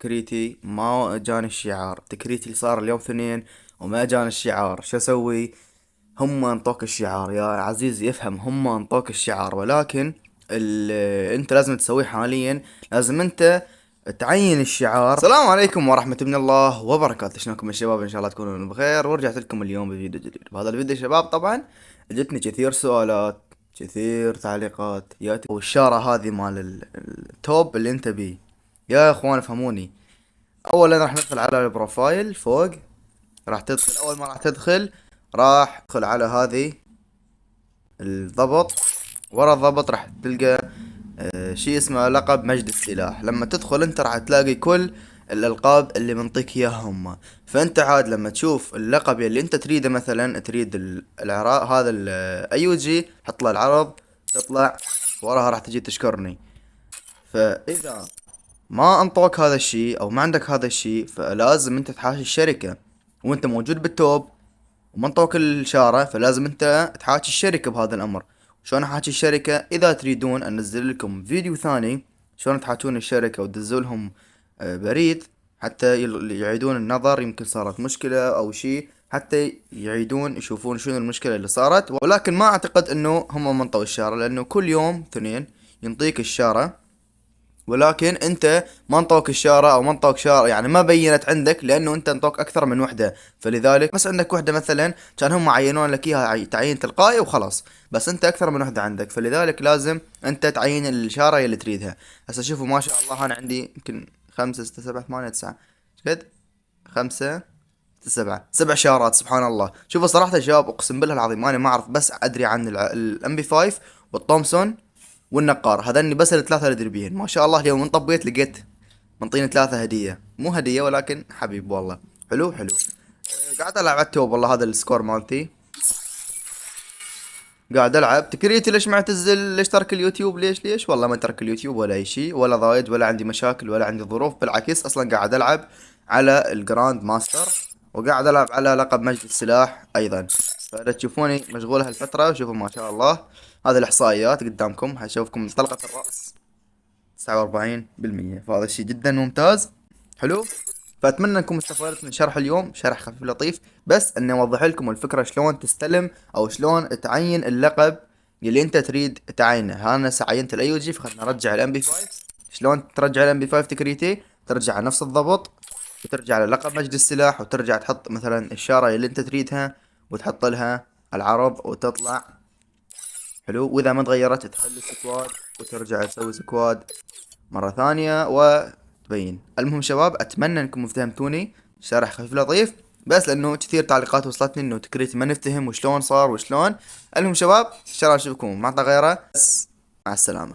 تكريتي ما جاني الشعار. تكريتي اللي صار اليوم اثنين وما جاني الشعار، شو اسوي؟ هم انطوك الشعار يا عزيزي، افهم، هم انطوك الشعار، ولكن اللي انت لازم تسويه حاليا، لازم انت تعين الشعار. السلام عليكم ورحمة من الله وبركاته، شلونكم يا شباب؟ ان شاء الله تكونون بخير، ورجعت لكم اليوم بفيديو جديد. بهذا الفيديو يا شباب طبعا جتني كثير سؤالات، كثير تعليقات، ياتي والشارة هذه مال التوب اللي انت بيه. يا اخوان افهموني، اولا راح ندخل على البروفايل فوق، راح تدخل، اول ما راح تدخل راح تدخل على هذه الضبط. ورا الضبط راح تلقى شي اسمه لقب مجد السلاح. لما تدخل انت راح تلاقي كل الالقاب اللي منطيك اياهم. فانت عاد لما تشوف اللقب اللي انت تريده، مثلا تريد العراء هذا الايوجي، حط له العرض، تطلع وراها راح تجي تشكرني. فاذا ما انطوك هذا الشيء او ما عندك هذا الشيء، فلازم انت تحاشي الشركة، وانت موجود بالتوب وما انطوك الشارة، فلازم انت تحاكي الشركة بهذا الامر. شلون احاكي الشركة؟ اذا تريدون انزل لكم فيديو ثاني شلون تحاكون الشركة وتدزوا لهم بريد، حتى يعيدون النظر، يمكن صارت مشكلة او شيء، حتى يعيدون يشوفون شنو المشكلة اللي صارت. ولكن ما اعتقد انه هم منطوا الشارة، لانه كل يوم اثنين ينطيك الشارة، ولكن انت ما انطوك الشارة او ما انطوك شارة، يعني ما بينت عندك، لانه انت انطوك اكثر من وحدة. فلذلك بس عندك وحدة مثلا، كان هم عينون لك اياها تعيين تلقائي وخلاص، بس انت اكثر من وحدة عندك، فلذلك لازم انت تعين الشارة اللي تريدها. هسه شوفوا ما شاء الله انا عندي يمكن خمسة ستة سبعة ثمانية تسعة، قد خمسة سبعة، سبع شارات سبحان الله. شوفوا صراحة يا شباب اقسم بالله العظيم انا ما اعرف، بس ادري عن الام بي 5 والتومسون والنقار، هذني بس الثلاثة اللي دربيهن. ما شاء الله اليوم من طبيت لقيت منطيني ثلاثة هدية، مو هدية ولكن حبيب والله. حلو حلو. قاعد العب على التوب والله، هذا السكور مالتي. قاعد العب تكريتي. ليش معتزل؟ ليش ترك اليوتيوب؟ ليش والله ما ترك اليوتيوب ولا اي شيء، ولا ضايج، ولا عندي مشاكل، ولا عندي ظروف، بالعكس اصلا قاعد العب على الجراند ماستر، وقاعد العب على لقب مجد السلاح ايضا. فاذا تشوفوني مشغول هالفترة، وشوفوا ما شاء الله هذه الاحصائيات قدامكم، هشوفكم طلقة الرأس 49%، فهذا الشيء جدا ممتاز. حلو. فاتمنى انكم استفدتوا من شرح اليوم، شرح خفيف لطيف، بس اني اوضح لكم الفكره شلون تستلم او شلون تعين اللقب اللي انت تريد تعينه. انا عينت الاي جي، فخلنا نرجع الام بي 5. شلون ترجع الام بي 5 تكريتي؟ ترجع على نفس الضبط، وترجع على لقب مجد السلاح، وترجع تحط مثلا الشاره اللي انت تريدها، وتحط لها العرض وتطلع. حلو. واذا ما تغيرت تحل السكواد وترجع تسوي سكواد مرة ثانية وتبين. المهم شباب اتمنى انكم فهمتوني، شرح خفيف لطيف، بس لانه كثير تعليقات وصلتني انه تكريت ما نفتهم وشلون صار وشلون. المهم شباب ان شاء الله اشوفكم مع غيره، بس مع السلامة.